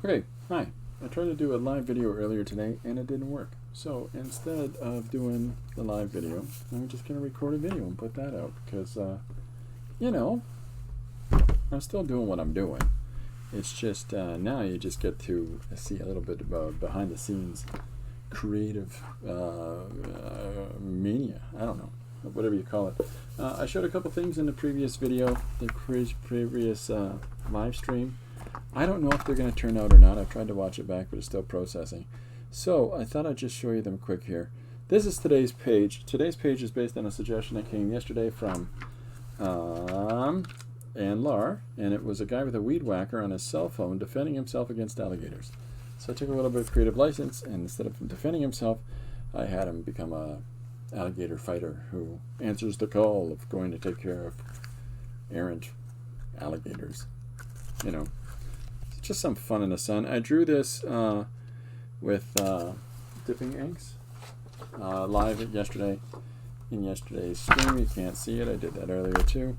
Okay, hi. I tried to do a live video earlier today and it didn't work. So instead of doing the live video, I'm just going to record a video and put that out because, you know, I'm still doing what I'm doing. It's just now you just get to see a little bit about behind the scenes creative mania. I don't know, whatever you call it. I showed a couple things in the previous video, the previous live stream. I don't know if they're going to turn out or not. I've tried to watch it back, but it's still processing. So I thought I'd just show you them quick here. This is today's page. Today's page is based on a suggestion that came yesterday from Ann Lar, and it was a guy with a weed whacker on his cell phone defending himself against alligators. So I took a little bit of creative license, and instead of defending himself, I had him become a alligator fighter who answers the call of going to take care of errant alligators. You know, it's just some fun in the sun. I drew this with dipping inks live yesterday in yesterday's stream. You can't see it. I did that earlier too.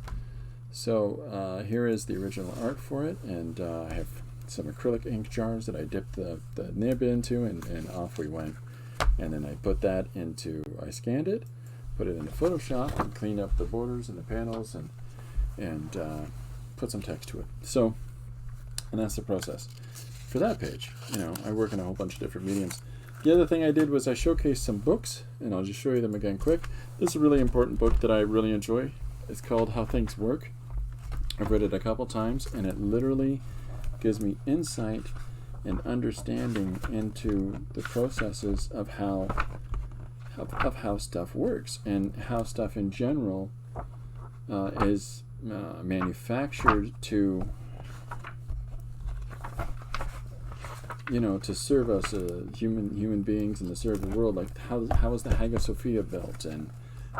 So here is the original art for it, and I have some acrylic ink jars that I dipped the nib into, and off we went. And then I put that into, I scanned it, put it into Photoshop, and cleaned up the borders and the panels, and put some text to it. So, and that's the process. For that page, you know, I work in a whole bunch of different mediums. The other thing I did was I showcased some books, and I'll just show you them again quick. This is a really important book that I really enjoy. It's called How Things Work. I've read it a couple times, and it literally gives me insight and understanding into the processes of how stuff works and how stuff in general is manufactured to, you know, to serve us human beings and to serve the world. Like how is the Hagia Sophia built, and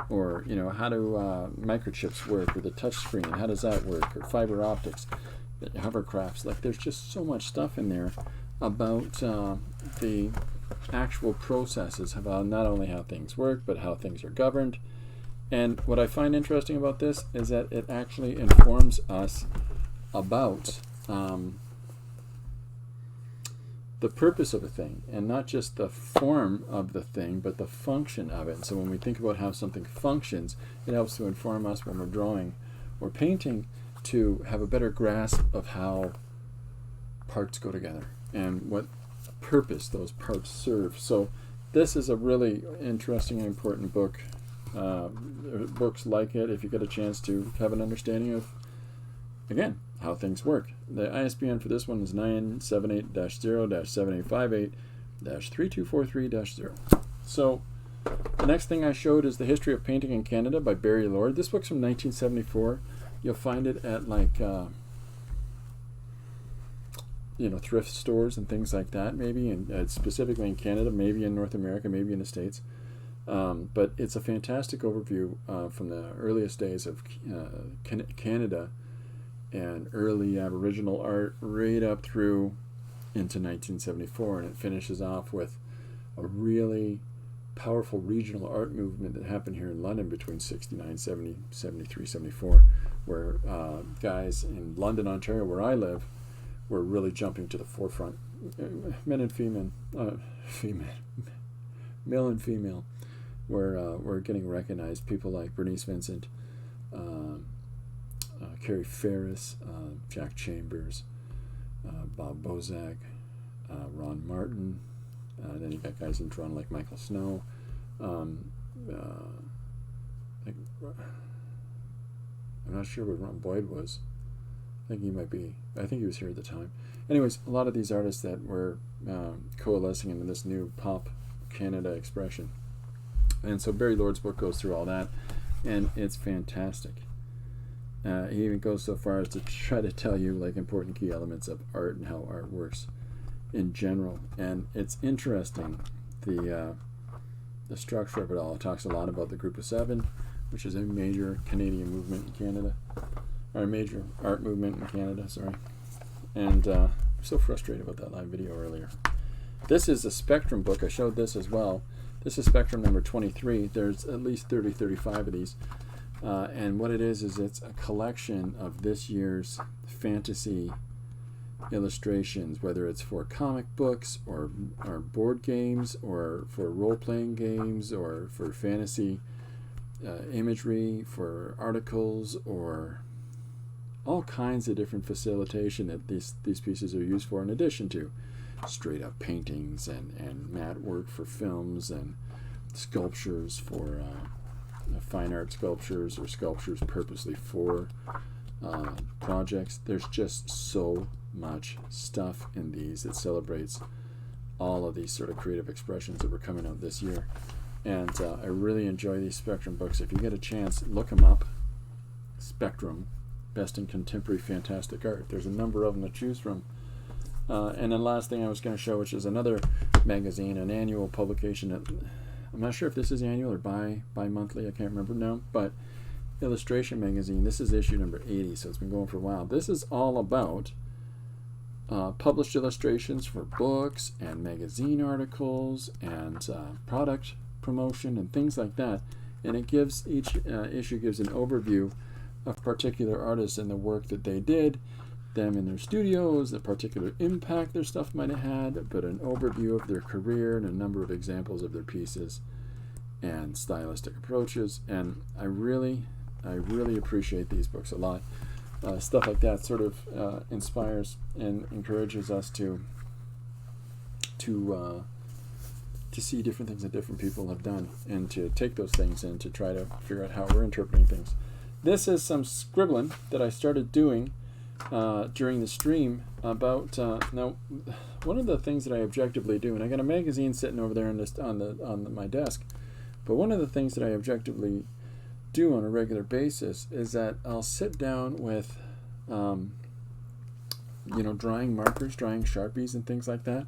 or you know, how do microchips work, or the touch screen, how does that work, or fiber optics, hovercrafts. Like there's just so much stuff in there about the actual processes of not only how things work, but how things are governed. And what I find interesting about this is that it actually informs us about the purpose of a thing, and not just the form of the thing, but the function of it. So when we think about how something functions, it helps to inform us when we're drawing or painting to have a better grasp of how parts go together and what purpose those parts serve. So this is a really interesting and important book. Books like it, if you get a chance to have an understanding of, again, how things work. The ISBN for this one is 978-0-7858-3243-0. So the next thing I showed is The History of Painting in Canada by Barry Lord. This book's from 1974. You'll find it at like you know, thrift stores and things like that, maybe, and specifically in Canada, maybe in North America, maybe in the States. But it's a fantastic overview from the earliest days of Canada and early Aboriginal art right up through into 1974, and it finishes off with a really powerful regional art movement that happened here in London between 69, 70, 73, 74, where guys in London, Ontario, where I live, were really jumping to the forefront. Men and female, male and female, were getting recognized. People like Bernice Vincent, Carrie Ferris, Jack Chambers, Bob Bozak, Ron Martin. Then you got guys in Toronto like Michael Snow. I'm not sure what Ron Boyd was. I think he might be. I think he was here at the time. Anyways, a lot of these artists that were coalescing into this new pop Canada expression. And so Barry Lord's book goes through all that, and it's fantastic. He even goes so far as to try to tell you like important key elements of art and how art works in general. And it's interesting, the structure of it all. It talks a lot about the Group of Seven, which is a major Canadian movement in Canada, or a major art movement in Canada, sorry. And I'm so frustrated about that live video earlier. This is a Spectrum book. I showed this as well. This is Spectrum number 23. There's at least 30, 35 of these. And what it is it's a collection of this year's fantasy illustrations, whether it's for comic books or board games or for role-playing games or for fantasy imagery, for articles, or all kinds of different facilitation that these pieces are used for, in addition to straight up paintings and matte work for films and sculptures for fine art sculptures or sculptures purposely for projects. There's just so much stuff in these that celebrates all of these sort of creative expressions that were coming out this year. And I really enjoy these Spectrum books. If you get a chance, look them up. Spectrum, Best in Contemporary Fantastic Art. There's a number of them to choose from. And then last thing I was going to show, which is another magazine, an annual publication. I'm not sure if this is annual or bi-monthly. I can't remember now. But Illustration Magazine. This is issue number 80, so it's been going for a while. This is all about published illustrations for books and magazine articles and product promotion and things like that. And it gives, each issue gives an overview of particular artists and the work that they did, them in their studios, the particular impact their stuff might have had, but an overview of their career and a number of examples of their pieces and stylistic approaches. And I really appreciate these books a lot. Stuff like that sort of inspires and encourages us to see different things that different people have done, and to take those things and to try to figure out how we're interpreting things. This is some scribbling that I started doing during the stream about now. One of the things that I objectively do, and I got a magazine sitting over there on my desk, but one of the things that I objectively do on a regular basis is that I'll sit down with drawing markers, drawing Sharpies and things like that,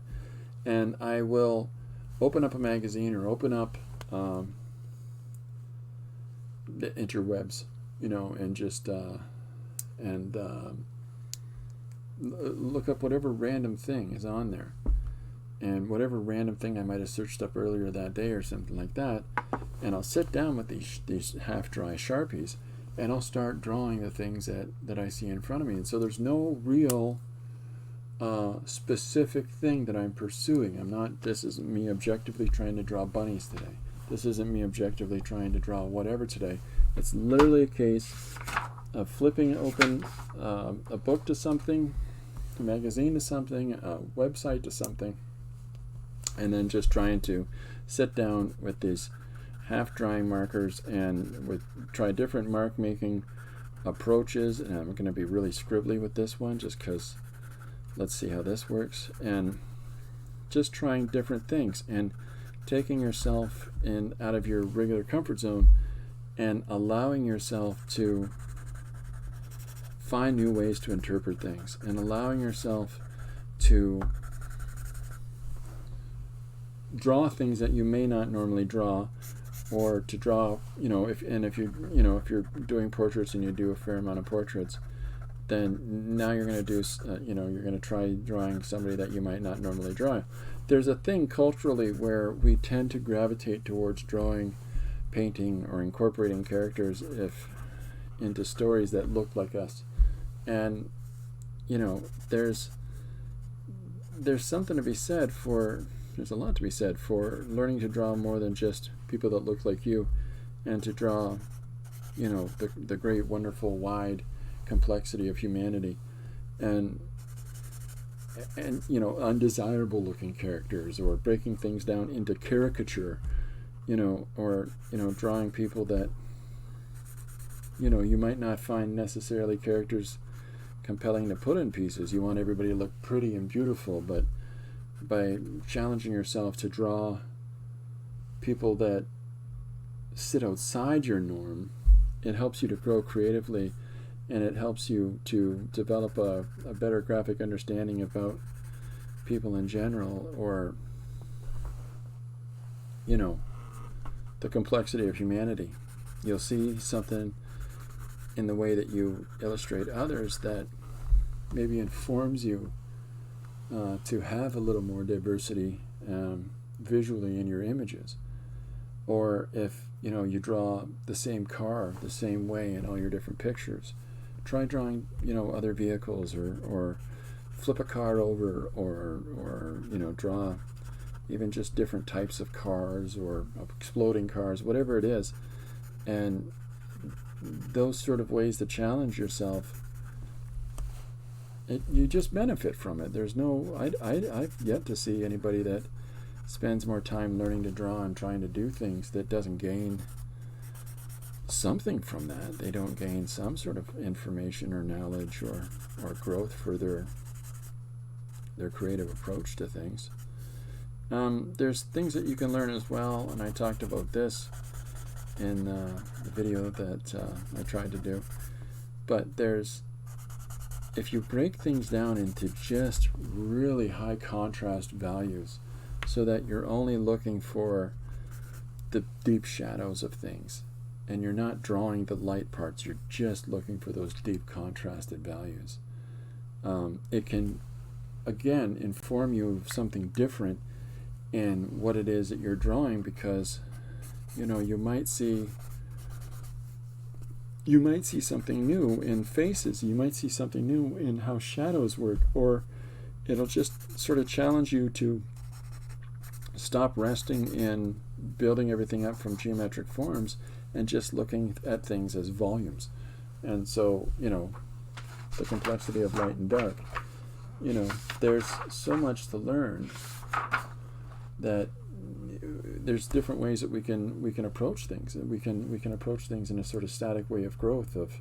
and I will open up a magazine or open up the interwebs, and just look up whatever random thing is on there, and whatever random thing I might have searched up earlier that day or something like that, and I'll sit down with these half-dry Sharpies, and I'll start drawing the things that I see in front of me. And so there's no real specific thing that I'm pursuing. This isn't me objectively trying to draw bunnies today. This isn't me objectively trying to draw whatever today. It's literally a case of flipping open a book to something, a magazine to something, a website to something, and then just trying to sit down with these half-drying markers and try different mark-making approaches. And I'm going to be really scribbly with this one just because let's see how this works. And just trying different things and taking yourself out of your regular comfort zone and allowing yourself to find new ways to interpret things, and allowing yourself to draw things that you may not normally draw, or to draw, if you're doing portraits and you do a fair amount of portraits, then now you're going to do, you're going to try drawing somebody that you might not normally draw. There's a thing culturally where we tend to gravitate towards drawing, painting, or incorporating characters into stories that look like us. And there's something to be said for, there's a lot to be said for learning to draw more than just people that look like you, and to draw the great, wonderful, wide complexity of humanity, and undesirable looking characters, or breaking things down into caricature, or drawing people that you might not find necessarily characters compelling to put in pieces. You want everybody to look pretty and beautiful, but by challenging yourself to draw people that sit outside your norm, it helps you to grow creatively, and it helps you to develop a better graphic understanding about people in general, or the complexity of humanity. You'll see something in the way that you illustrate others that maybe informs you to have a little more diversity visually in your images. Or if you draw the same car the same way in all your different pictures, try drawing other vehicles, or flip a car over, or you know, draw even just different types of cars or exploding cars, whatever it is. And those sort of ways to challenge yourself, you just benefit from it. There's no, I've yet to see anybody that spends more time learning to draw and trying to do things that doesn't gain something from that. They don't gain some sort of information or knowledge or growth for their creative approach to things. There's things that you can learn as well, and I talked about this in the video that I tried to do. But if you break things down into just really high contrast values, so that you're only looking for the deep shadows of things, and you're not drawing the light parts, you're just looking for those deep contrasted values, it can again inform you of something different in what it is that you're drawing, because you know, you might see something new in faces, you might see something new in how shadows work, or it'll just sort of challenge you to stop resting in building everything up from geometric forms and just looking at things as volumes. And so, you know, the complexity of light and dark, you know, there's so much to learn that there's different ways that we can approach things. We can approach things in a sort of static way of growth of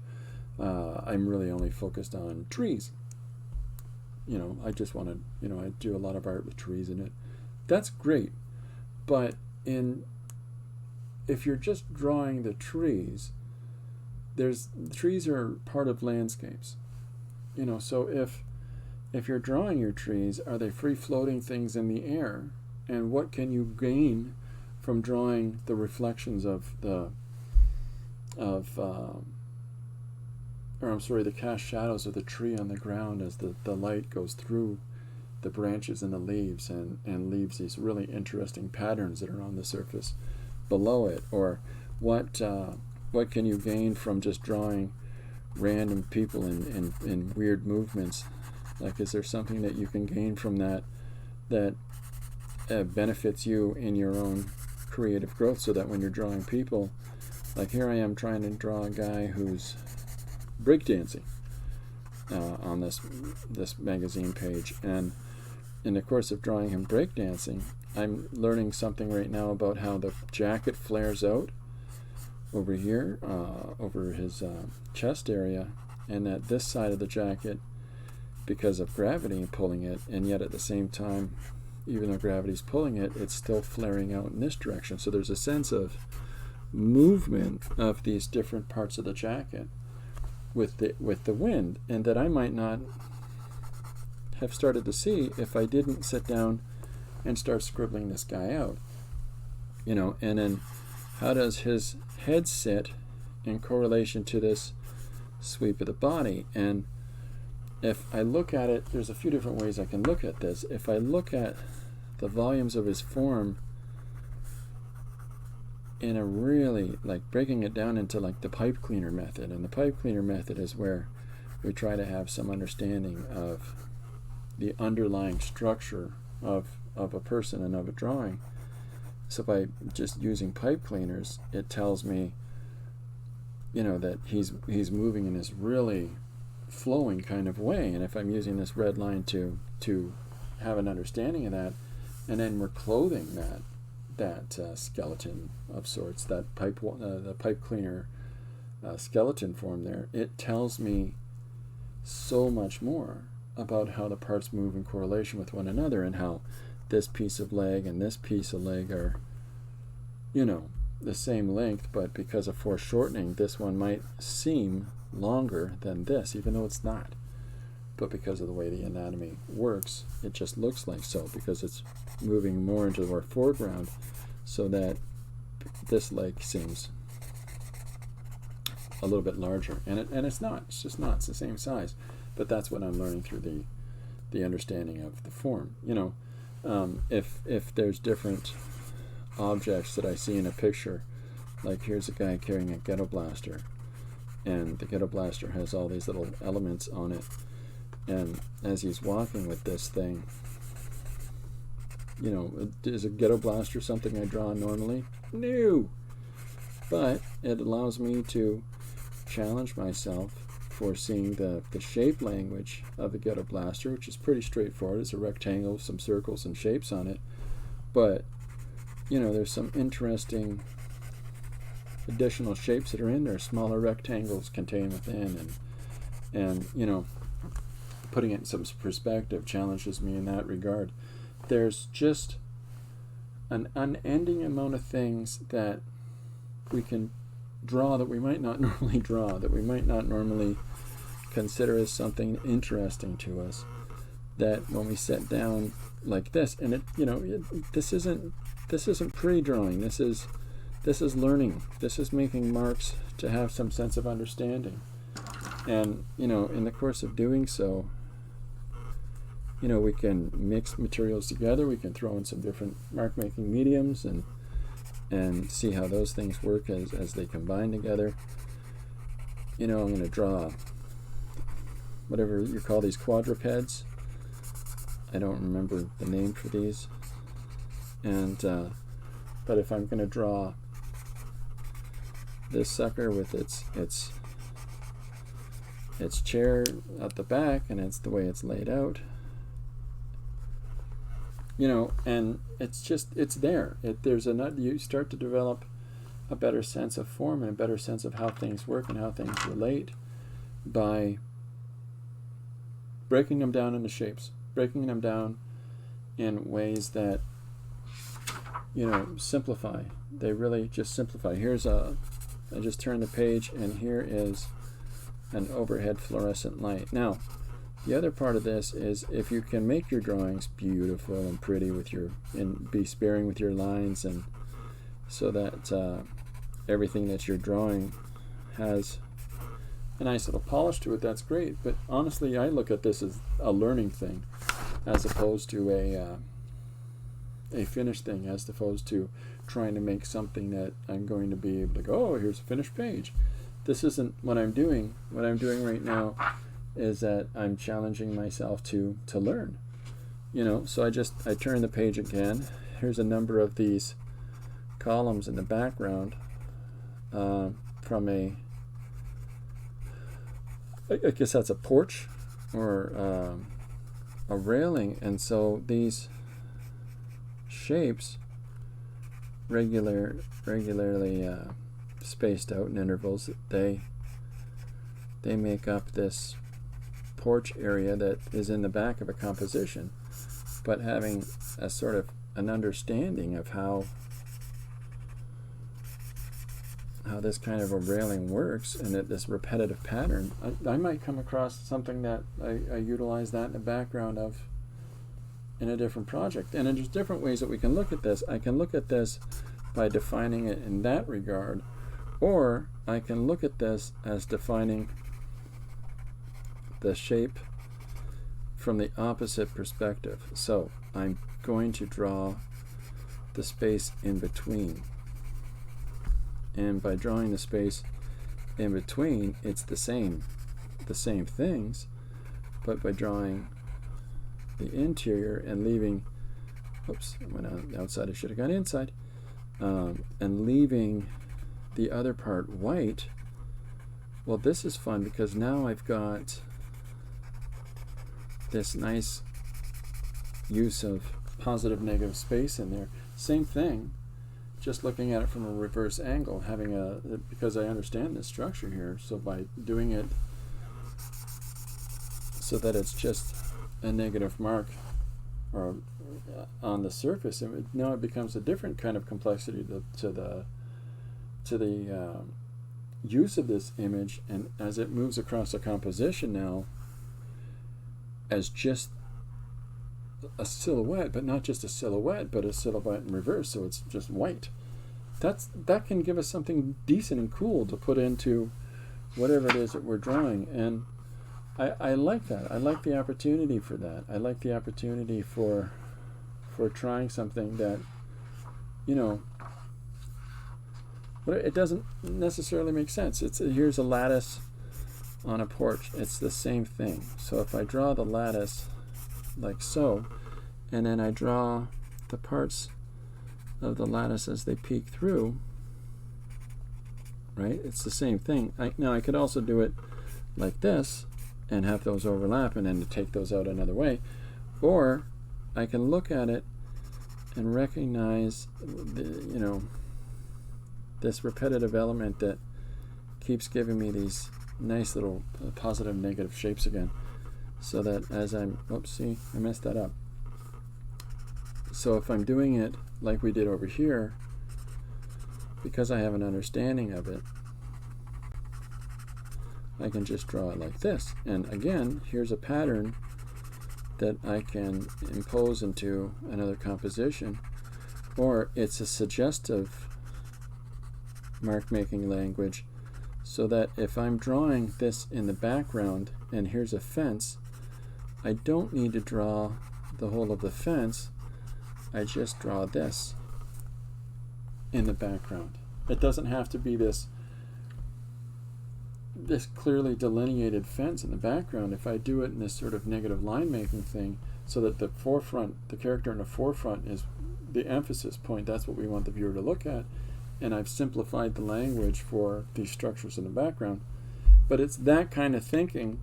I'm really only focused on trees. You know, I just want to, you know, I do a lot of art with trees in it. That's great. But if you're just drawing the trees, trees are part of landscapes. You know, so if you're drawing your trees, are they free floating things in the air? And what can you gain from drawing the reflections of the cast shadows of the tree on the ground as the light goes through the branches and the leaves and leaves these really interesting patterns that are on the surface below it? Or what can you gain from just drawing random people in weird movements? Like, is there something that you can gain from that benefits you in your own creative growth, so that when you're drawing people, like here I am trying to draw a guy who's breakdancing on this magazine page, and in the course of drawing him breakdancing, I'm learning something right now about how the jacket flares out over here, over his chest area, and that this side of the jacket, because of gravity pulling it, and yet at the same time, even though gravity's pulling it, it's still flaring out in this direction. So there's a sense of movement of these different parts of the jacket with the wind, and that I might not have started to see if I didn't sit down and start scribbling this guy out. You know, and then how does his head sit in correlation to this sweep of the body? And if I look at it, there's a few different ways I can look at this. If I look at the volumes of his form in a really, like, breaking it down into like the pipe cleaner method, and the pipe cleaner method is where we try to have some understanding of the underlying structure of a person and of a drawing. So by just using pipe cleaners, it tells me, you know, that he's moving in this really flowing kind of way. And if I'm using this red line to have an understanding of that, and then we're clothing that skeleton of sorts, that the pipe cleaner skeleton form there, it tells me so much more about how the parts move in correlation with one another, and how this piece of leg and this piece of leg are, you know, the same length, but because of foreshortening, this one might seem longer than this, even though it's not. But because of the way the anatomy works, it just looks like so, because it's moving more into our foreground, so that this leg seems a little bit larger. And it's not. It's just not. It's the same size. But that's what I'm learning through the understanding of the form. You know, if there's different objects that I see in a picture, like here's a guy carrying a ghetto blaster, and the ghetto blaster has all these little elements on it. And as he's walking with this thing, you know, is a ghetto blaster something I draw normally? No! But it allows me to challenge myself for seeing the shape language of the ghetto blaster, which is pretty straightforward. It's a rectangle with some circles and shapes on it. But, you know, there's some interesting additional shapes that are in there, smaller rectangles contained within, and you know, putting it in some perspective challenges me in that regard. There's just an unending amount of things that we can draw that we might not normally draw, that we might not normally consider as something interesting to us, that when we sit down like this, and this isn't pre-drawing, this is learning, this is making marks to have some sense of understanding. And you know, in the course of doing so, you know, we can mix materials together, we can throw in some different mark making mediums and see how those things work as they combine together. You know, I'm going to draw whatever you call these quadrupeds. I don't remember the name for these. And but if I'm going to draw this sucker with its chair at the back, and it's the way it's laid out, you know, and it's there. You start to develop a better sense of form and a better sense of how things work and how things relate by breaking them down into shapes, breaking them down in ways that, you know, simplify. They really just simplify. I just turned the page, and here is an overhead fluorescent light. Now, the other part of this is, if you can make your drawings beautiful and pretty and be sparing with your lines, and so that everything that you're drawing has a nice little polish to it, that's great. But honestly, I look at this as a learning thing, as opposed to a finished thing, as opposed to trying to make something that I'm going to be able to go, oh, here's a finished page. This isn't what I'm doing. What I'm doing right now is that I'm challenging myself to learn. You know, so I turn the page again. Here's a number of these columns in the background from I guess that's a porch or a railing, and so these shapes regularly spaced out in intervals, they make up this porch area that is in the back of a composition, but having a sort of an understanding of how this kind of a railing works, and that this repetitive pattern, I might come across something that I utilize that in the background of in a different project. And there's different ways that we can look at this. I can look at this by defining it in that regard, or I can look at this as defining the shape from the opposite perspective. So I'm going to draw the space in between, and by drawing the space in between, it's the same things, but by drawing the interior and leaving, oops, I went on outside, I should have gone inside, and leaving the other part white. Well, this is fun because now I've got this nice use of positive negative space in there. Same thing, just looking at it from a reverse angle, because I understand this structure here, so by doing it so that it's just a negative mark or on the surface, now it becomes a different kind of complexity to the use of this image, and as it moves across a composition now as just a silhouette, but not just a silhouette, but a silhouette in reverse, so it's just white. That can give us something decent and cool to put into whatever it is that we're drawing, and I like that. I like the opportunity for that. I like the opportunity for trying something that, you know, but it doesn't necessarily make sense. Here's a lattice on a porch, it's the same thing. So if I draw the lattice like so, and then I draw the parts of the lattice as they peek through, right? It's the same thing. Now I could also do it like this and have those overlap and then to take those out another way. Or I can look at it and recognize this repetitive element that keeps giving me these nice little positive negative shapes again, so that as I'm, oops, see, I messed that up. So if I'm doing it like we did over here, because I have an understanding of it, I can just draw it like this. And again, here's a pattern that I can impose into another composition, or it's a suggestive mark making language, so that if I'm drawing this in the background and here's a fence, I don't need to draw the whole of the fence. I just draw this in the background. It doesn't have to be this clearly delineated fence in the background. If I do it in this sort of negative line making thing, so that the forefront, the character in the forefront is the emphasis point, that's what we want the viewer to look at, and I've simplified the language for these structures in the background. But it's that kind of thinking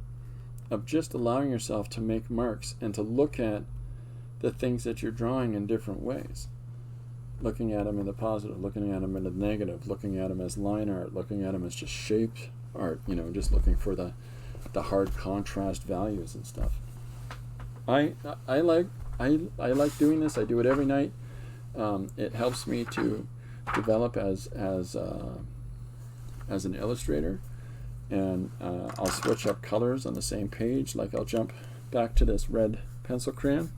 of just allowing yourself to make marks and to look at the things that you're drawing in different ways. Looking at them in the positive, looking at them in the negative, looking at them as line art, looking at them as just shaped art, just looking for the hard contrast values and stuff. I like doing this. I do it every night. It helps me to develop as an illustrator, and I'll switch up colors on the same page. Like I'll jump back to this red pencil crayon.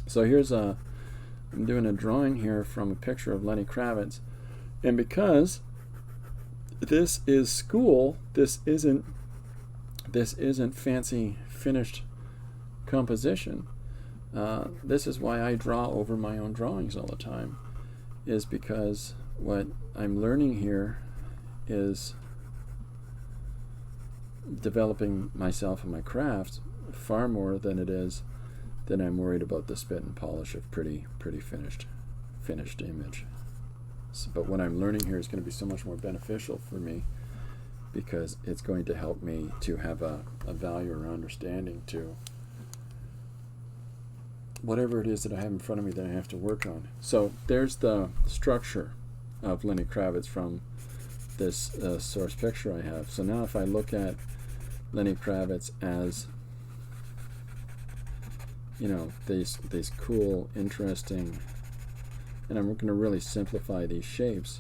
So here's I'm doing a drawing here from a picture of Lenny Kravitz, and because this is school, this isn't fancy finished composition. This is why I draw over my own drawings all the time, is because what I'm learning here is developing myself and my craft far more than it is that I'm worried about the spit and polish of pretty finished image. But what I'm learning here is going to be so much more beneficial for me, because it's going to help me to have a value or understanding to whatever it is that I have in front of me that I have to work on. So there's the structure of Lenny Kravitz from this source picture I have. So now if I look at Lenny Kravitz as these cool, interesting, and I'm going to really simplify these shapes,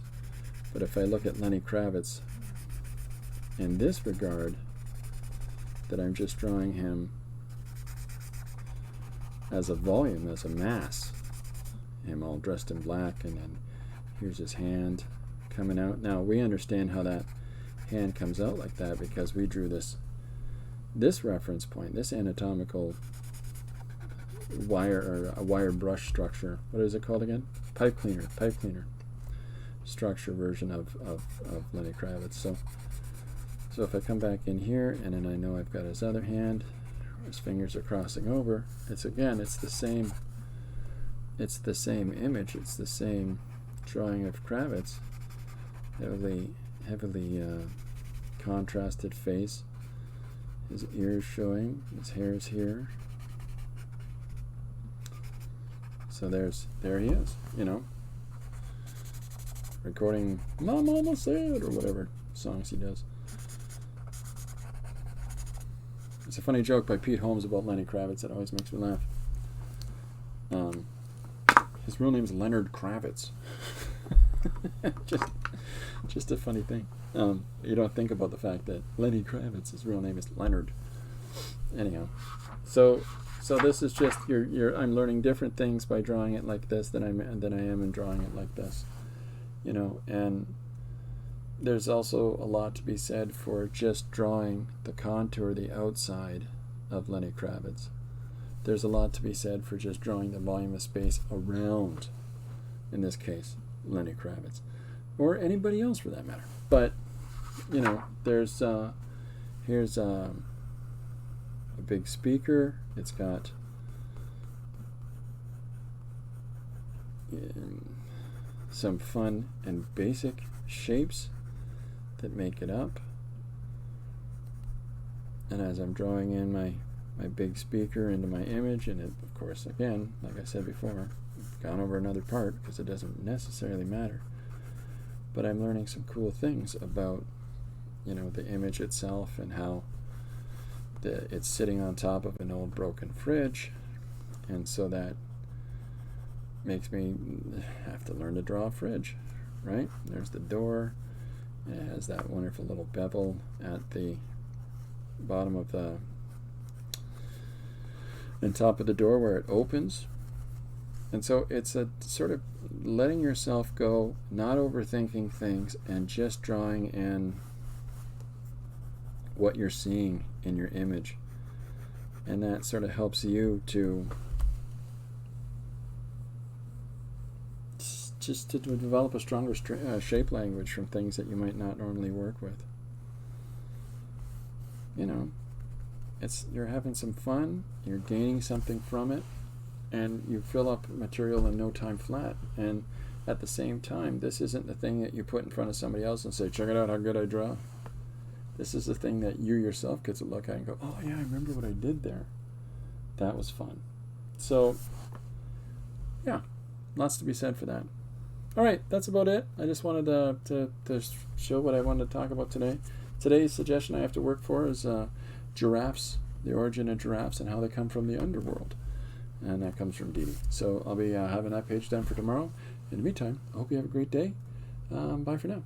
but if I look at Lenny Kravitz in this regard, that I'm just drawing him as a volume, as a mass, him all dressed in black, and then here's his hand coming out. Now we understand how that hand comes out like that because we drew this reference point, this anatomical wire, or a wire brush structure. What is it called again? Pipe cleaner structure version of Lenny Kravitz. So if I come back in here, and then I know I've got his other hand, his fingers are crossing over. It's the same image. It's the same drawing of Kravitz. Heavily contrasted face. His ears showing. His hair's here. So there he is, recording "My Mama Said" or whatever songs he does. It's a funny joke by Pete Holmes about Lenny Kravitz that always makes me laugh. His real name is Leonard Kravitz. just a funny thing. You don't think about the fact that Lenny Kravitz, his real name is Leonard. Anyhow, so this is just I'm learning different things by drawing it like this than I am in drawing it like this, and there's also a lot to be said for just drawing the contour, the outside of Lenny Kravitz. There's a lot to be said for just drawing the volume of space around, in this case, Lenny Kravitz, or anybody else for that matter. But there's Here's a big speaker. It's got some fun and basic shapes that make it up. And as I'm drawing in my big speaker into my image, and it, of course, again, like I said before, I've gone over another part because it doesn't necessarily matter. But I'm learning some cool things about, the image itself and how it's sitting on top of an old broken fridge, and so that makes me have to learn to draw a fridge, right? There's the door. It has that wonderful little bevel at the bottom of the and top of the door where it opens. And so it's a sort of letting yourself go, not overthinking things, and just drawing in what you're seeing in your image. And that sort of helps you to just to develop a stronger shape language from things that you might not normally work with. You're having some fun, you're gaining something from it, and you fill up material in no time flat. And at the same time, this isn't the thing that you put in front of somebody else and say, check it out how good I draw. This is the thing that you yourself get to look at and go, oh yeah, I remember what I did there. That was fun. So, yeah, lots to be said for that. All right, that's about it. I just wanted to show what I wanted to talk about today. Today's suggestion I have to work for is giraffes, the origin of giraffes and how they come from the underworld. And that comes from Dee Dee. So I'll be having that page done for tomorrow. In the meantime, I hope you have a great day. Bye for now.